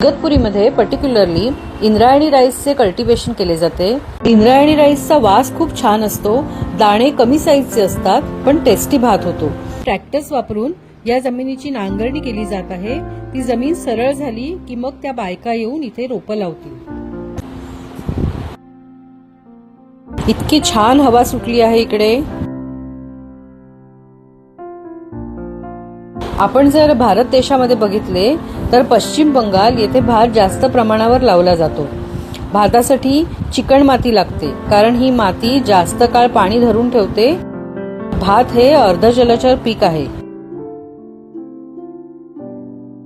इगतपुरीमध्ये particularly Indrayani राईसचे cultivation केले जाते। इंद्रायणी राईसचा वास खूप छान असतो, दाणे कमी साईजचे असतात, पण टेस्टी भात होतो। ट्रॅक्टर्स वापरून या जमिनीची नांगरणी केली जात आहे। ती जमीन सरळ झाली की मग त्या बायका येऊन इथे रोपं लावतील। इतकी छान हवा सुटली आहे इकडे। आपण जर भारत देशामध्ये बघितले तर पश्चिम बंगाल येथे भात जास्त प्रमाणावर लावला जातो। भातासाठी चिकण माती लागते, कारण ही माती जास्त काळ पाणी धरून ठेवते। भात हे अर्ध जलचर पीक आहे।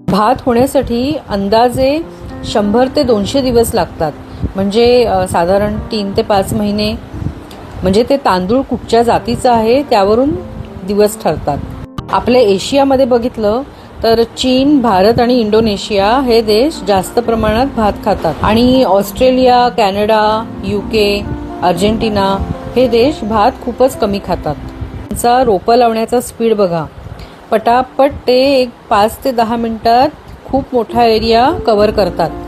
भात होण्यासाठी अंदाजे 100 ते 200 दिवस लागतात, म्हणजे साधारण 3 ते 5 महिने। म्हणजे ते तांदूळ कुठच्या जातीचा आहे त्यावरून दिवस ठरतात। आपल्या एशियामध्ये बघितलं तर चीन, भारत आणि इंडोनेशिया हे देश जास्त प्रमाणात भात खातात, आणि ऑस्ट्रेलिया, कॅनडा, UK, अर्जेंटिना हे देश भात खूपच कमी खातात। त्यांचा रोपं लावण्याचा स्पीड बघा, पटापट ते 5 ते 10 मिनिटात खूप मोठा एरिया कव्हर करतात।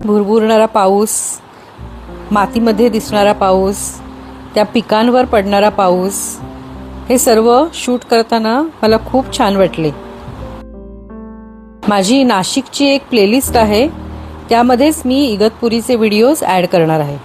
भुरभुरणारा पाऊस, मातीमध्ये दिसणारा पाऊस, त्या पिकांवर पडणारा पाऊस, हे सर्व शूट करताना मला खूप छान वाटले। माझी नाशिकची एक प्लेलिस्ट आहे, त्यामध्येच मी इगतपुरीचे व्हिडिओज ॲड करणार आहे।